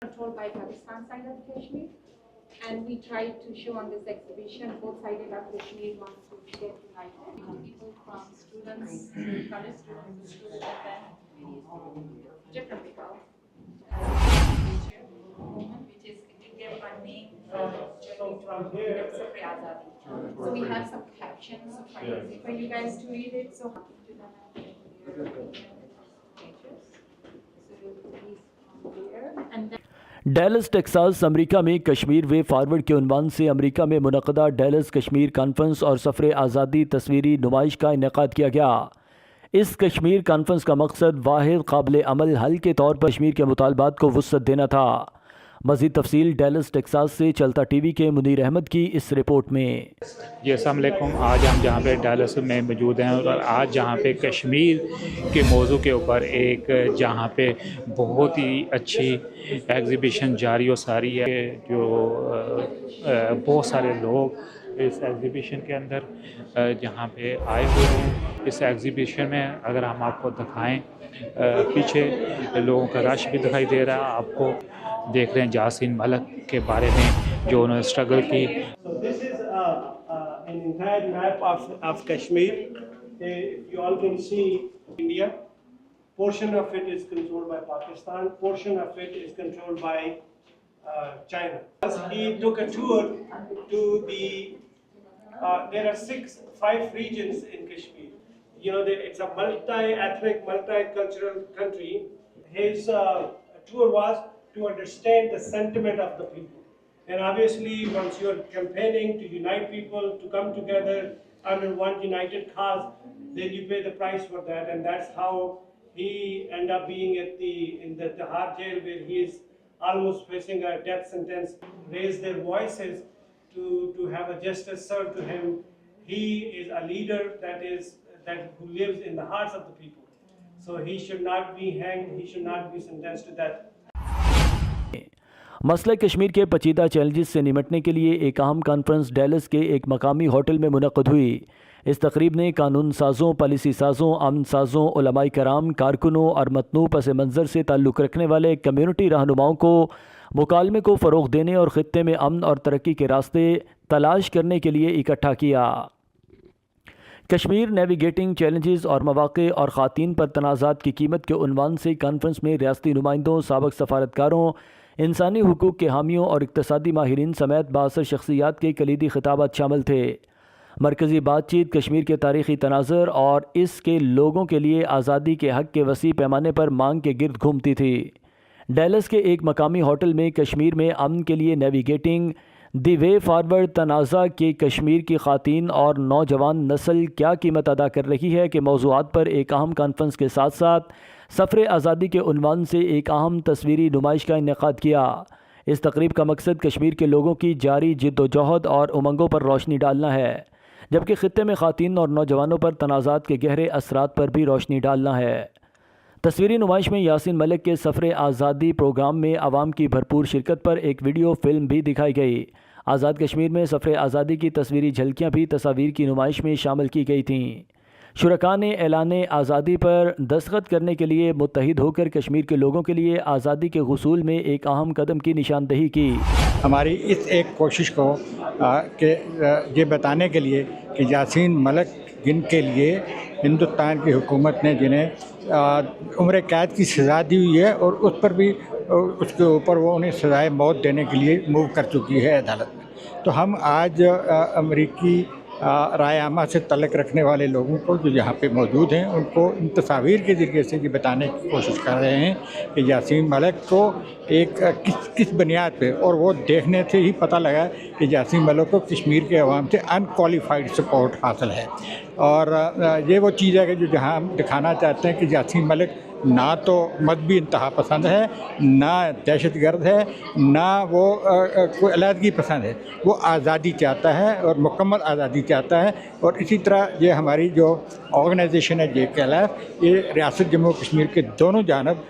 controlled by Pakistan side of Kashmir. And we tried to show on this exhibition both sides of Kashmir wants to get united. People from students, college students, and then different people. Which is it gave our name from Safri Azadi. So we have some captions for you guys to read it. So and then Dallas Texas America में Kashmir way forward के उन्वान से America में मुनक़दा Dallas Kashmir conference और सफ़र आज़ादी तस्वीरी नुमाइश का इनेकाद किया गया। इस कश्मीर कॉन्फ्रेंस का मकसद वाहिद काबिल अमल हल के तौर पर कश्मीर के मुतालबात को वुसअत देना था। मज़ीद तफसील डैलस टेक्सास से चलता टीवी के मुनीर अहमद की इस रिपोर्ट में। जी अस्सलाम वालेकुम। आज हम जहाँ पे डैलस में मौजूद हैं और आज जहाँ पे कश्मीर के मौजू के ऊपर एक जहाँ पे बहुत ही अच्छी एग्ज़िबिशन जारी व सारी है, जो बहुत सारे लोग इस एग्ज़िबिशन के अंदर जहाँ पे आए हुए हैं। इस एग्ज़िबिशन में अगर हम आपको दिखाएं, पीछे लोगों का रश भी दिखाई दे रहा है। आपको देख रहे हैं यासीन मलिक के बारे में जो उन्होंने स्ट्रगल की। An entire map of Kashmir. You all can see India. Portion of it is controlled by Pakistan. Portion of it is controlled by China. He took a tour to the. There are 5 regions in Kashmir. You know, it's a multi-ethnic, multicultural country. His tour was to understand the sentiment of the people. And obviously, once you're campaigning to unite people, to come together under one united cause, then you pay the price for that. And that's how he ended up being in the Tihar jail, where he is almost facing a death sentence. Raise their voices to have a justice served to him. He is a leader who lives in the hearts of the people. So he should not be hanged. He should not be sentenced to death. मसला कश्मीर के पेचीदा challenges से निमटने के लिए एक अहम conference Dallas के एक मकामी होटल में मुनक़द हुई। इस तकरीब ने कानून साज़ों, पॉलिसी साज़ों, अमन साज़ों, उलमाए कराम, कारकुनों और मतनू पस मंज़र से ताल्लुक़ रखने वाले कम्यूनिटी रहनुमाओं को मुकालमे को फ़रोग़ देने और ख़ित्ते में अमन और तरक्की के रास्ते तलाश करने के लिए इकट्ठा किया। कश्मीर नेविगेटिंग चैलेंजेस और मौक़े और ख़वातीन पर तनाज़ात की कीमत के उन्वान से कॉन्फ्रेंस में रियासती नुमाइंदों, साबिक़ सफारतकारों, इंसानी हुकूक के हामियों और इक़्तिसादी माहिरीन समेत बासर शख्सियात के कलीदी खिताबात शामिल थे। मरकज़ी बातचीत कश्मीर के तारीख़ी तनाज़र और इसके लोगों के लिए आज़ादी के हक़ के वसी पैमाने पर मांग के गिर्द घूमती थी। डैलस के एक मकामी होटल में कश्मीर में अमन के लिए नेविगेटिंग दी वे फॉरवर्ड तनाज़ा के कश्मीर की ख़वातीन और नौजवान नस्ल क्या कीमत अदा कर रही है के मौज़ूआत पर एक अहम कॉन्फ्रेंस के साथ साथ सफ़र आज़ादी के उन्वान से एक अहम तस्वीरी नुमाइश का इनेकाद किया। इस तकरीब का मकसद कश्मीर के लोगों की जारी जिद्दोजहद और उमंगों पर रोशनी डालना है, जबकि ख़ित्ते में ख़वातीन और नौजवानों पर तनाज़ात के गहरे असरात पर भी रोशनी डालना है। तस्वीरी नुमाइश में यासीन मलिक के सफ़र आज़ादी प्रोग्राम में आवाम की भरपूर शिरकत पर एक वीडियो फ़िल्म भी दिखाई गई। आज़ाद कश्मीर में सफ़र आज़ादी की तस्वीरी झलकियाँ भी तस्वीर की नुमाइश में शामिल की गई थीं। शुरका ने ऐलान आज़ादी पर दस्तखत करने के लिए मुत्तहिद होकर कश्मीर के लोगों के लिए आज़ादी के हुसूल में एक अहम कदम की निशानदही की। हमारी इस एक कोशिश को ये बताने के लिए कि यासीन मलिक जिनके लिए हिंदुस्तान की हुकूमत ने जिन्हें उम्र कैद की सज़ा दी हुई है और उस पर भी उसके ऊपर वो उन्हें सज़ाए मौत देने के लिए मूव कर चुकी है अदालत में, तो हम आज अमरीकी राय आमा से तल्लुक़ रखने वाले लोगों को जो यहाँ पे मौजूद हैं उनको इन तस्वीर के ज़रिए से ये बताने की कोशिश कर रहे हैं कि यासीन मलिक को एक किस बुनियाद पे, और वो देखने से ही पता लगा कि यासीन मलिक को कश्मीर के अवाम से अनक्वालिफाइड सपोर्ट हासिल है। और ये वो चीज़ है कि जो जहाँ हम दिखाना चाहते हैं कि यासीन मलिक ना तो मजहबी इंतहा पसंद है, ना दहशत गर्द है, ना वो कोई अलहदगी पसंद है। वो आज़ादी चाहता है और मुकम्मल आज़ादी चाहता है। और इसी तरह ये हमारी जो ऑर्गेनाइजेशन है JKLF, ये रियासत जम्मू कश्मीर के दोनों जानब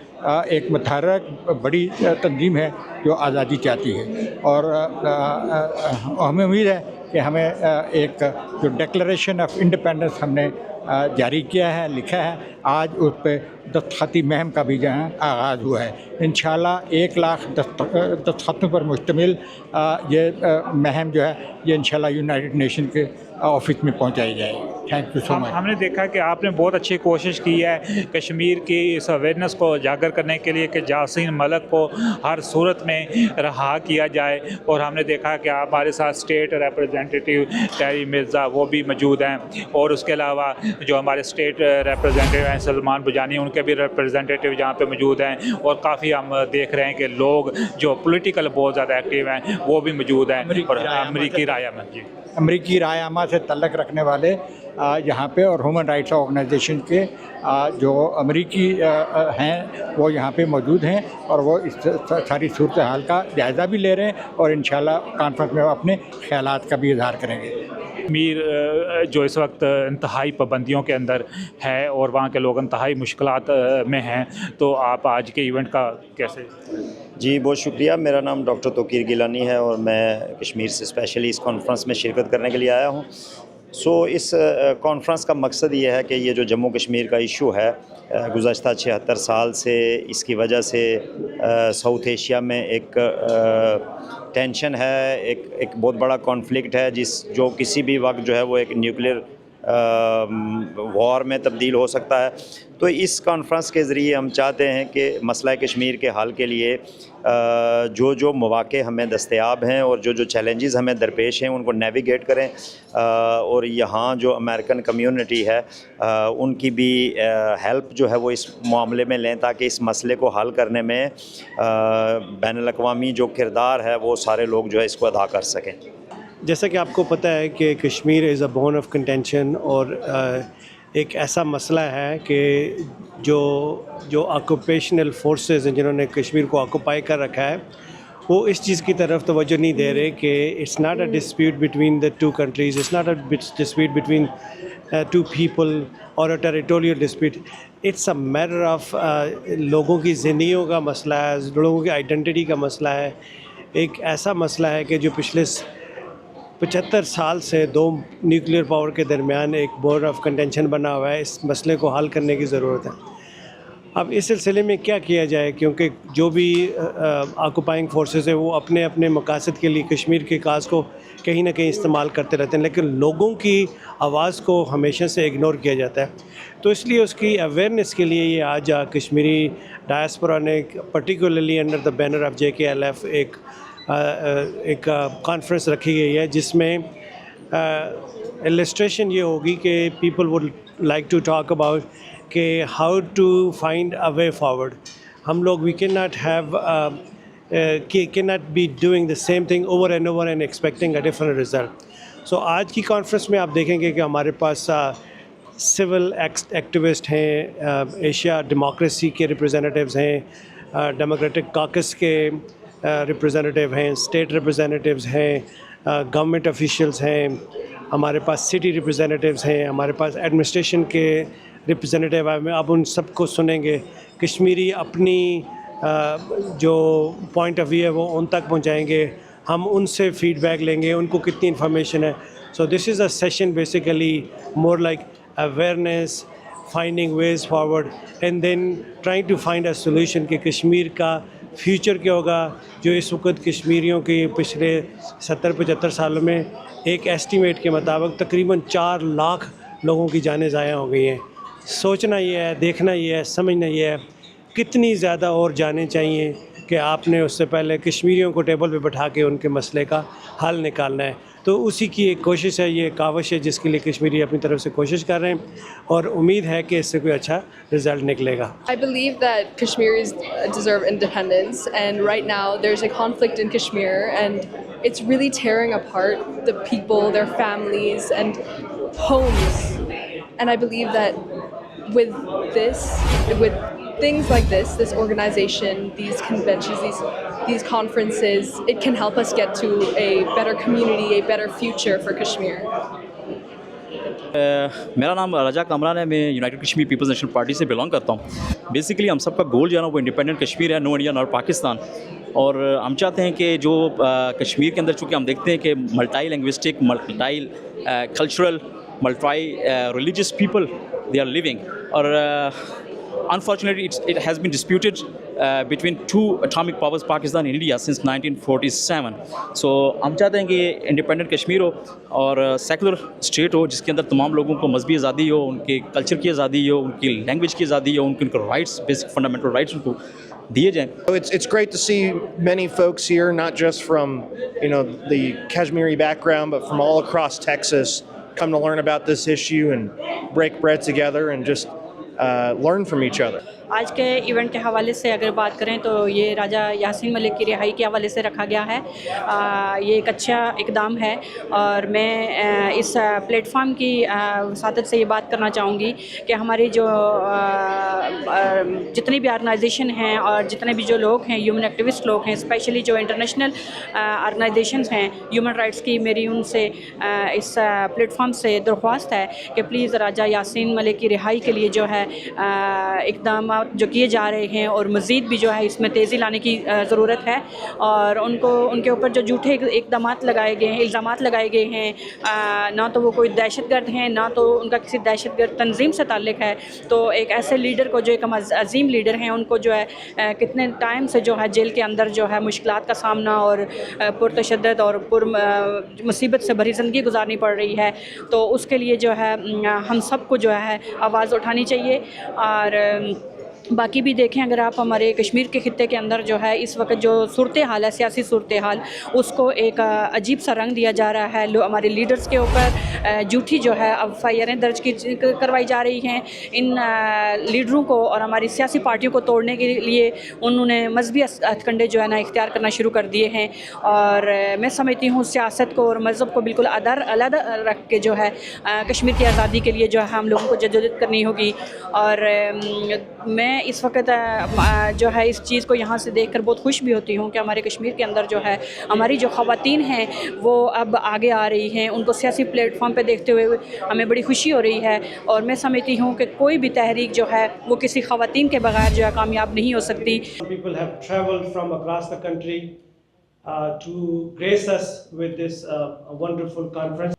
एक मुतहर्रिक बड़ी तंजीम है जो आज़ादी चाहती है। और हमें उम्मीद है کہ ہمیں ایک جو ڈکلریشن آف انڈیپینڈنس ہم نے جاری کیا ہے، لکھا ہے، آج اس پہ دستخطی مہم کا بھی جو ہے آغاز ہوا ہے. انشاءاللہ 1 لاکھ دستخطوں پر مشتمل یہ مہم جو ہے یہ انشاءاللہ یونائٹڈ نیشن کے آفس میں پہنچائی جائے. تھینک یو سو مچ. ہم نے دیکھا کہ آپ نے بہت اچھی کوشش کی ہے کشمیر کی اس اویئرنیس کو اجاگر کرنے کے لیے کہ جاسین ملک کو ہر صورت میں رہا کیا جائے، اور ہم نے دیکھا کہ ہمارے ساتھ اسٹیٹ ریپرزینٹیٹیو ٹیری مرزا وہ بھی موجود ہیں، اور اس کے علاوہ جو ہمارے اسٹیٹ ریپرزینٹیو ہیں سلمان بجانی ان کے بھی ریپرزینٹیٹیو یہاں پہ موجود ہیں، اور کافی ہم دیکھ رہے ہیں کہ لوگ جو پولیٹیکل بہت زیادہ ایکٹیو ہیں وہ بھی موجود ہیں، اور امریکی رائے عامہ امریکی رائے عامہ سے تعلق رکھنے والے یہاں پہ اور ہیومن رائٹس آرگنائزیشن کے جو امریکی ہیں وہ یہاں پہ موجود ہیں، اور وہ اس ساری صورتحال کا جائزہ بھی لے رہے ہیں، اور انشاءاللہ کانفرنس میں وہ اپنے خیالات کا بھی اظہار کریں گے. کشمیر جو اس وقت انتہائی پابندیوں کے اندر ہے اور وہاں کے لوگ انتہائی مشکلات میں ہیں، تو آپ آج کے ایونٹ کا کیسے؟ جی بہت شکریہ. میرا نام ڈاکٹر توقیر گیلانی ہے اور میں کشمیر سے اسپیشلی اس کانفرنس میں شرکت کرنے کے لیے آیا ہوں. اس کانفرنس کا مقصد یہ ہے کہ یہ جو جموں کشمیر کا ایشو ہے گزشتہ 76 سال سے اس کی وجہ سے ساؤتھ ایشیا میں ایک ٹینشن ہے، ایک بہت بڑا کانفلکٹ ہے جو کسی بھی وقت جو ہے وہ ایک نیوکلیئر وار میں تبدیل ہو سکتا ہے. تو اس کانفرنس کے ذریعے ہم چاہتے ہیں کہ مسئلہ کشمیر کے حل کے لیے جو مواقع ہمیں دستیاب ہیں اور جو چیلنجز ہمیں درپیش ہیں ان کو نیویگیٹ کریں، اور یہاں جو امریکن کمیونٹی ہے ان کی بھی ہیلپ جو ہے وہ اس معاملے میں لیں تاکہ اس مسئلے کو حل کرنے میں بین الاقوامی جو کردار ہے وہ سارے لوگ جو ہے اس کو ادا کر سکیں. جیسا کہ آپ کو پتہ ہے کہ کشمیر از اے بون آف کنٹینشن، اور ایک ایسا مسئلہ ہے کہ جو آکوپیشنل فورسز ہیں جنہوں نے کشمیر کو آکوپائی کر رکھا ہے وہ اس چیز کی طرف توجہ نہیں دے رہے کہ it's not a dispute between the two countries, it's not a dispute between two people اور a territorial dispute. It's a matter of لوگوں کی زندگیوں کا مسئلہ ہے، لوگوں کی آئیڈینٹی کا مسئلہ ہے. ایک ایسا مسئلہ ہے کہ جو پچھلے 75 سال سے 2 نیوکلیئر پاور کے درمیان ایک بورڈ آف کنٹینشن بنا ہوا ہے. اس مسئلے کو حل کرنے کی ضرورت ہے. اب اس سلسلے میں کیا کیا جائے، کیونکہ جو بھی آکوپائنگ فورسز ہیں وہ اپنے اپنے مقاصد کے لیے کشمیر کے کاز کو کہیں نہ کہیں استعمال کرتے رہتے ہیں، لیکن لوگوں کی آواز کو ہمیشہ سے اگنور کیا جاتا ہے. تو اس لیے اس کی اویئرنیس کے لیے یہ آج کشمیری ڈائسپورا نے particularly under the banner of JKLF ایک کانفرنس رکھی گئی ہے جس میں السٹریشن یہ ہوگی کہ people would like to talk about کہ how to find a way forward. ہم لوگ we can not be doing the same thing over and over and expecting a different result. So آج کی کانفرنس میں آپ دیکھیں گے کہ ہمارے پاس سول ایکٹیوسٹ ہیں، ایشیا ڈیموکریسی کے ریپرزینٹیوز ہیں، ڈیموکریٹک کاکس کے ریپرزینٹیو ہیں، اسٹیٹ ریپرزینٹیوز ہیں، گورنمنٹ آفیشیلز ہیں، ہمارے پاس سٹی ریپرزینٹیوز ہیں، ہمارے پاس ایڈمنسٹریشن کے ریپرزینٹیو ہیں. اب ان سب کو سنیں گے، کشمیری اپنی جو پوائنٹ آف ویو ہے وہ ان تک پہنچائیں گے، ہم ان سے فیڈ بیک لیں گے ان کو کتنی انفارمیشن ہے. So this is a session basically more like awareness, finding ways forward and then trying to find a solution کہ کشمیر کا فیوچر کیا ہوگا. جو اس وقت کشمیریوں کی پچھلے 70-75 سالوں میں ایک ایسٹیمیٹ کے مطابق تقریباً 4 لاکھ لوگوں کی جانیں ضائع ہو گئی ہیں. سوچنا یہ ہے، دیکھنا یہ ہے، سمجھنا یہ ہے کتنی زیادہ اور جانیں چاہیے کہ آپ نے اس سے پہلے کشمیریوں کو ٹیبل پہ بٹھا کے ان کے مسئلے کا حل نکالنا ہے. تو اسی کی ایک کوشش ہے، یہ کاوش ہے جس کے لیے کشمیری اپنی طرف سے کوشش کر رہے ہیں اور امید ہے کہ اس سے کوئی اچھا رزلٹ نکلے گا. I believe that Kashmiris deserve independence, and right now there's a conflict in Kashmir and it's really tearing apart the people, their families and homes. And I believe that with things like this organization, these conventions, these conferences, it can help us get to a better community, a better future for Kashmir. मेरा नाम रजा कमरान है, मैं यूनाइटेड कश्मीर पीपल्स नेशनल पार्टी से belong करता हूँ। Basically हम सबका गोल जो है ना वो इंडिपेंडेंट कश्मीर है, नो इंडिया नॉट पाकिस्तान। और हम चाहते हैं कि जो कश्मीर के अंदर चूँकि हम देखते हैं कि multi linguistic, multi cultural, multi religious people they are living, और unfortunately it has been disputed between two atomic powers, Pakistan and India, since 1947. So ہم چاہتے ہیں کہ انڈیپینڈنٹ کشمیر ہو اور سیکولر اسٹیٹ ہو جس کے اندر تمام لوگوں کو مذہبی آزادی ہو, ان کے کلچر کی آزادی ہو, ان کی لینگویج کی آزادی ہو, ان کے رائٹس, بیسک فنڈامنٹل رائٹس ان کو دیے جائیں. It's great to see many folks here, not just from the Kashmiri background, but from all across Texas, come to learn about this issue and break bread together and just learn from each other. آج کے event کے حوالے سے اگر بات کریں تو یہ راجہ یاسین ملک کی رہائی کے حوالے سے رکھا گیا ہے. یہ ایک اچھا اقدام ہے اور میں اس پلیٹ فارم کی وساطت سے یہ بات کرنا چاہوں گی کہ ہماری جو جتنی بھی آرگنائزیشن ہیں اور جتنے بھی جو لوگ ہیں, ہیومن ایکٹیوسٹ لوگ ہیں, اسپیشلی جو انٹرنیشنل آرگنائزیشنز ہیں ہیومن رائٹس کی, میری ان سے اس پلیٹ فارم سے درخواست ہے کہ پلیز راجہ یاسین ملک کی رہائی کے لیے جو ہے اقدامات جو کیے جا رہے ہیں اور مزید بھی جو ہے اس میں تیزی لانے کی ضرورت ہے. اور ان کے اوپر جو جھوٹے اقدامات لگائے گئے ہیں, الزامات لگائے گئے ہیں, نہ تو وہ کوئی دہشت گرد ہیں نہ تو ان کا کسی دہشت گرد تنظیم سے تعلق ہے, تو ایک ایسے لیڈر کو جو ایک عظیم لیڈر ہیں ان کو جو ہے کتنے ٹائم سے جو ہے جیل کے اندر جو ہے مشکلات کا سامنا اور پرتشدد اور مصیبت سے بھری زندگی گزارنی پڑ رہی ہے. تو اس کے لیے جو ہے ہم سب کو جو ہے آواز اٹھانی چاہیے. اور باقی بھی دیکھیں اگر آپ ہمارے کشمیر کے خطے کے اندر جو ہے اس وقت جو صورتحال ہے, سیاسی صورتحال, اس کو ایک عجیب سا رنگ دیا جا رہا ہے. ہمارے لیڈرز کے اوپر جھوٹی جو ہے ایف آئی آریں درج کروائی جا رہی ہیں. ان لیڈروں کو اور ہماری سیاسی پارٹیوں کو توڑنے کے لیے انہوں نے مذہبی ہتھ کنڈے جو ہے نا اختیار کرنا شروع کر دیے ہیں. اور میں سمجھتی ہوں سیاست کو اور مذہب کو بالکل علیحدہ رکھ کے جو ہے کشمیر کی آزادی کے لیے جو ہے ہم لوگوں کو جدوجہد کرنی ہوگی. اور میں اس وقت جو ہے اس چیز کو یہاں سے دیکھ کر بہت خوش بھی ہوتی ہوں کہ ہمارے کشمیر کے اندر جو ہے ہماری جو خواتین ہیں وہ اب آگے آ رہی ہیں. ان کو سیاسی پلیٹ فارم پہ دیکھتے ہوئے ہمیں بڑی خوشی ہو رہی ہے. اور میں سمجھتی ہوں کہ کوئی بھی تحریک جو ہے وہ کسی خواتین کے بغیر جو ہے کامیاب نہیں ہو سکتی. People have traveled from across the country to grace us with this wonderful conference.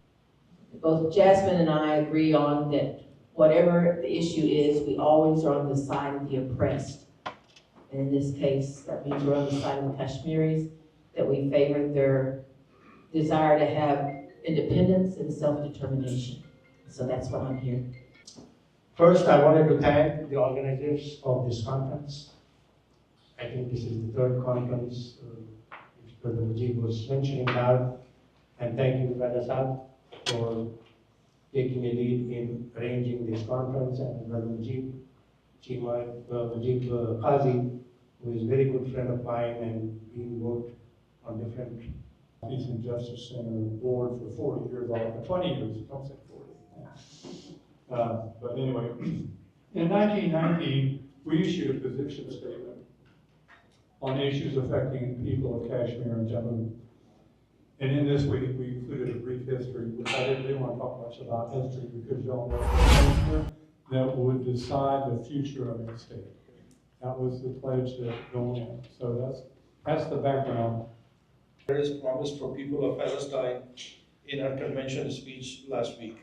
Both Jasmine and I agree on that whatever the issue is, we always are on the side of the oppressed. And in this case, that means we're on the side of the Kashmiris, that we favor their desire to have independence and self-determination. So that's what I'm here. First, I wanted to thank the organizers of this conference. I think this is the third conference which Brother Mujib was mentioning now. And thank you, Brother Saab, for taking a lead in arranging this conference, and Brother Mujib Qazi, who is a very good friend of mine and being worked on different Peace and Justice Center board for 40 years, 20 years, don't say 40. But anyway, in 1990, we issued a position statement on issues affecting people of Kashmir and Jammu. And in this, we included a brief history, which I didn't really want to talk much about history because y'all know Kashmir that would decide the future of the state. That was the pledge that going in. So that's the background. There is promise for people of Palestine in our convention speech last week.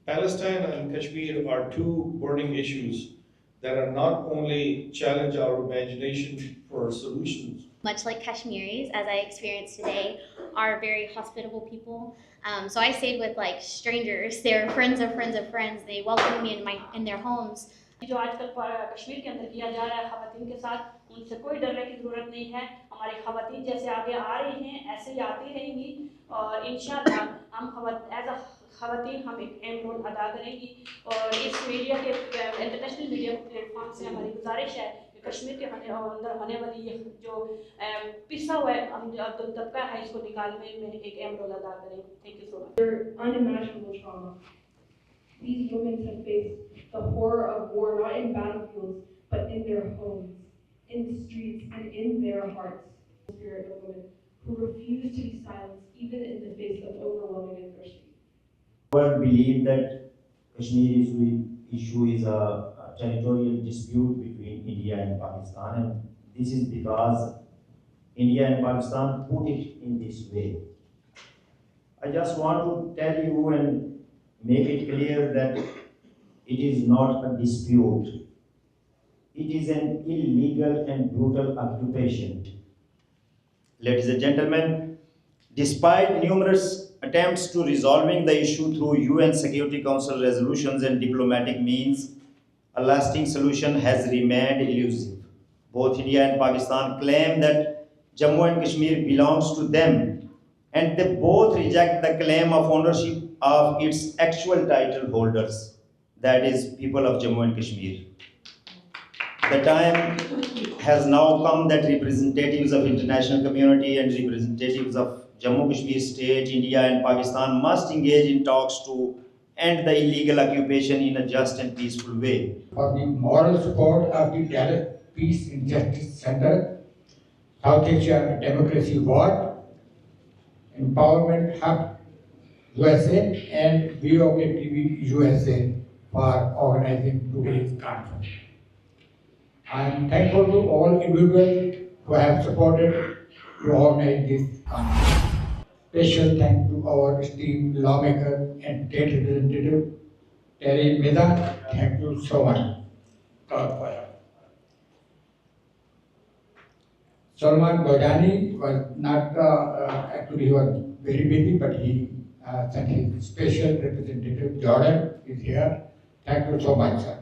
Palestine and Kashmir are two burning issues that are not only challenge our imagination for solutions. Much like Kashmiris, as I experienced today, are very hospitable people. So I stayed with like strangers. They're friends of friends of friends. They welcomed me in their homes. جو آج کل کشمیر کے اندر کیا جا رہا ہے خواتین کے ساتھ, ان سے کوئی ڈرنے کی ضرورت نہیں ہے. ہماری خواتین جیسے آگے آ رہی ہیں ایسے ہی آتی رہیں گی, اور انشاءاللہ ہم ایز اے خواتین ہم ایک اہم رول ادا کریں گی. اور اس میڈیا کے انٹرنیشنل میڈیا پلیٹ فارم سے ہماری گزارش ہے کہ کشمیر کے اندر ہونے والی یہ جو پسا ہوا طبقہ ہے اس کو نکالنے میں ایک اہم رول ادا کریں. Thank you so much. Unimaginable trauma. These women have faced the horror of war not in battlefields but in their homes, in the streets, and in their hearts. The spirit of women who refuse to be silenced even in the face of overwhelming adversity. I believe that Kashmir issue is a territorial dispute between India and Pakistan, and this is because India and Pakistan put it in this way. I just want to tell you and make it clear that it is not a dispute. It is an illegal and brutal occupation. Ladies and gentlemen, despite numerous attempts to resolving the issue through UN Security Council resolutions and diplomatic means, a lasting solution has remained elusive. Both India and Pakistan claim that Jammu and Kashmir belongs to them, and they both reject the claim of ownership of its actual title holders, that is, people of Jammu and Kashmir. The time has now come that representatives of international community and representatives of Jammu Kashmir state, India and Pakistan must engage in talks to end the illegal occupation in a just and peaceful way. For the moral support of the Dallas Peace and Justice Center, South Asia Democracy Ward, Empowerment Hub USA, and VOK TV USA for organizing today's conference. I am thankful to all individuals who have supported to organize this conference. Special thanks to our esteemed lawmaker and state representative, Terry Meza. Thank you so much. God for you. Salman Gojani was not, actually he was very busy, but he sent his special representative, Jordan, is here. Thank you so much, sir.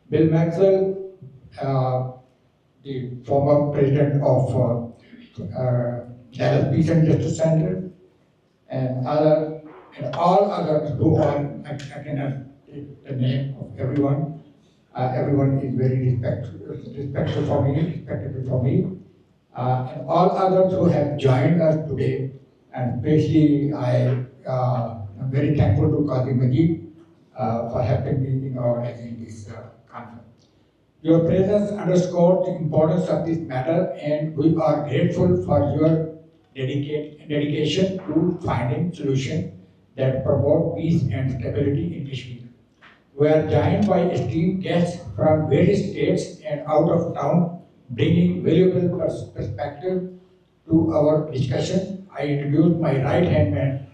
Bill Maxwell, the former president of Dallas Peace and Justice Center, and all others who are, I cannot take the name of everyone. Everyone is very respectful for me, and all others who have joined us today, and especially I am very thankful to Qazi Majid for helping me in organizing this conference. Your presence underscores the importance of this matter, and we are grateful for your dedication to finding solutions that promote peace and stability in Kashmir. We are joined by esteemed guests from various states and out of town, bringing valuable perspective to our discussion. I introduce my right-hand man,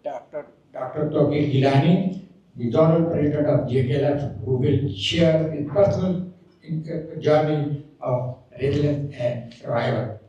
Dr. Tokir Gilani, the Zonal President of JKLF, who will share his personal journey of resilience and survival.